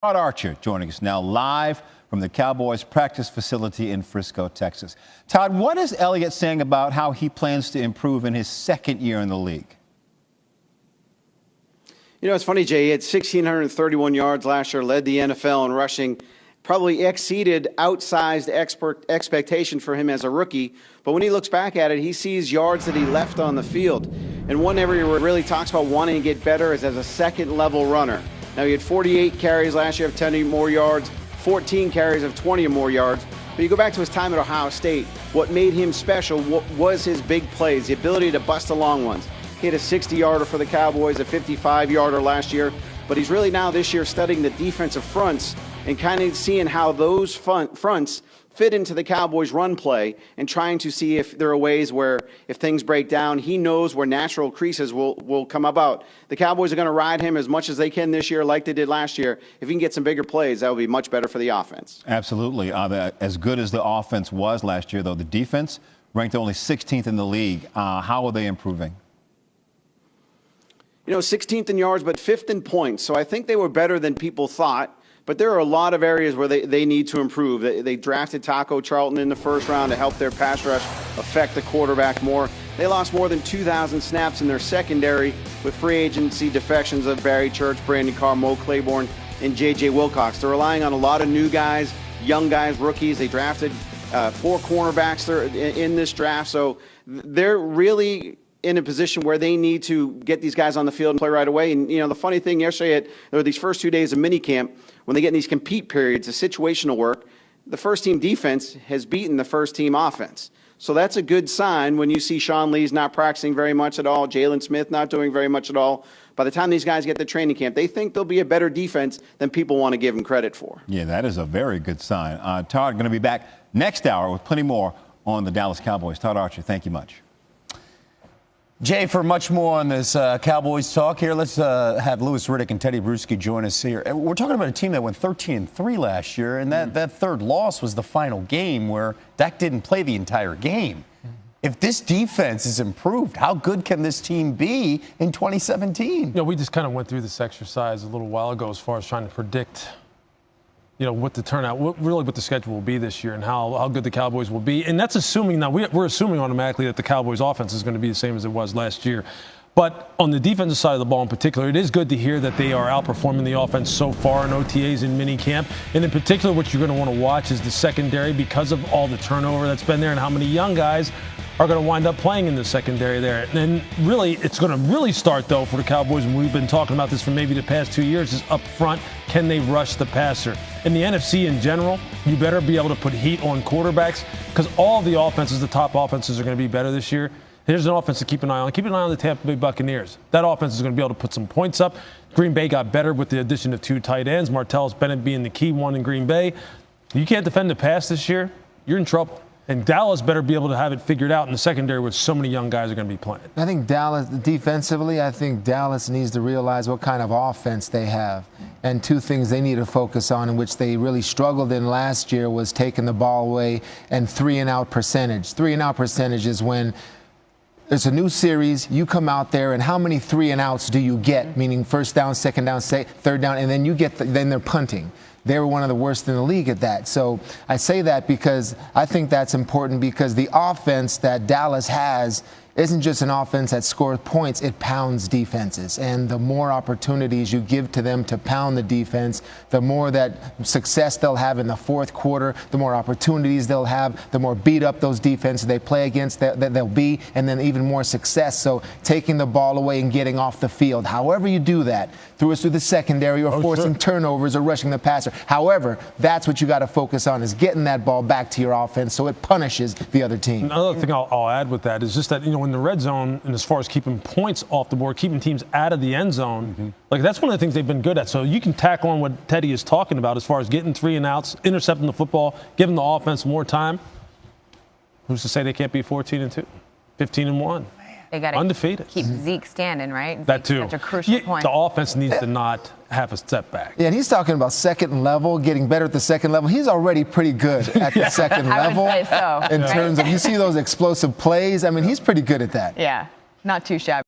Todd Archer joining us now live from the Cowboys practice facility in Frisco, Texas. Todd, what is Elliott saying about how he plans to improve in his second year in the league? You know, it's funny, Jay. He had 1,631 yards last year, led the NFL in rushing, probably exceeded outsized expectation for him as a rookie. But when he looks back at it, he sees yards that he left on the field. And one area where it really talks about wanting to get better is as a second-level runner. Now, he had 48 carries last year of 10 or more yards, 14 carries of 20 or more yards. But you go back to his time at Ohio State, what made him special was his big plays, the ability to bust the long ones. He had a 60-yarder for the Cowboys, a 55-yarder last year. But he's really now this year studying the defensive fronts and kind of seeing how those fronts fit into the Cowboys' run play and trying to see if there are ways where if things break down, he knows where natural creases will come about. The Cowboys are going to ride him as much as they can this year like they did last year. If he can get some bigger plays, that would be much better for the offense. Absolutely. As good as the offense was last year, though, the defense ranked only 16th in the league. How are they improving? You know, 16th in yards, but 5th in points. So I think they were better than people thought. But there are a lot of areas where they need to improve. They drafted Taco Charlton in the first round to help their pass rush affect the quarterback more. They lost more than 2,000 snaps in their secondary with free agency defections of Barry Church, Brandon Carr, Mo Claiborne, and J.J. Wilcox. They're relying on a lot of new guys, young guys, rookies. They drafted 4 cornerbacks in this draft. So they're really in a position where they need to get these guys on the field and play right away. And, you know, the funny thing yesterday, there were these first 2 days of minicamp, when they get in these compete periods of situational work, the first-team defense has beaten the first-team offense. So that's a good sign when you see Sean Lee's not practicing very much at all, Jalen Smith not doing very much at all. By the time these guys get to training camp, they think they'll be a better defense than people want to give them credit for. Yeah, that is a very good sign. Todd, going to be back next hour with plenty more on the Dallas Cowboys. Todd Archer, thank you much. Jay, for much more on this Cowboys talk here, let's have Louis Riddick and Teddy Bruschi join us here. We're talking about a team that went 13-3 last year, and that third loss was the final game where Dak didn't play the entire game. If this defense is improved, how good can this team be in 2017? You know, we just kind of went through this exercise a little while ago as far as trying to predict, you know, what the turnout, what the schedule will be this year and how good the Cowboys will be. And that's assuming now, we're assuming automatically that the Cowboys offense is going to be the same as it was last year. But on the defensive side of the ball in particular, it is good to hear that they are outperforming the offense so far in OTAs and minicamp. And in particular, what you're going to want to watch is the secondary because of all the turnover that's been there and how many young guys are going to wind up playing in the secondary there. And then really, it's going to really start, though, for the Cowboys, and we've been talking about this for maybe the past 2 years, is up front, can they rush the passer? In the NFC in general, you better be able to put heat on quarterbacks because all the offenses, the top offenses, are going to be better this year. Here's an offense to keep an eye on. Keep an eye on the Tampa Bay Buccaneers. That offense is going to be able to put some points up. Green Bay got better with the addition of 2 tight ends, Martellus Bennett being the key one in Green Bay. You can't defend the pass this year, you're in trouble. And Dallas better be able to have it figured out in the secondary where so many young guys are going to be playing. I think Dallas, defensively, I think Dallas needs to realize what kind of offense they have. And 2 things they need to focus on, in which they really struggled in last year, was taking the ball away and 3-and-out percentage. 3-and-out percentage is when it's a new series, you come out there, and how many 3-and-outs do you get? Meaning first down, second down, third down, and then then they're punting. They were one of the worst in the league at that. So I say that because I think that's important, because the offense that Dallas has isn't just an offense that scores points, it pounds defenses. And the more opportunities you give to them to pound the defense, the more that success they'll have in the fourth quarter, the more opportunities they'll have, the more beat up those defenses they play against that they'll be, and then even more success. So taking the ball away and getting off the field, however you do that, through the secondary or forcing turnovers or rushing the passer. However, that's what you got to focus on, is getting that ball back to your offense so it punishes the other team. Another thing I'll add with that is just that, you know, in the red zone, and as far as keeping points off the board, keeping teams out of the end zone, like that's one of the things they've been good at. So you can tack on what Teddy is talking about as far as getting 3-and-outs, intercepting the football, giving the offense more time. Who's to say they can't be 14-2, 15-1? They got to undefeated. Keep Zeke standing, right? That too. Such a crucial point. The offense needs to not have a step back. Yeah, and he's talking about second level, getting better at the second level. He's already pretty good at the second level. I would say so. In terms of, you see those explosive plays. I mean, he's pretty good at that. Yeah, not too shabby.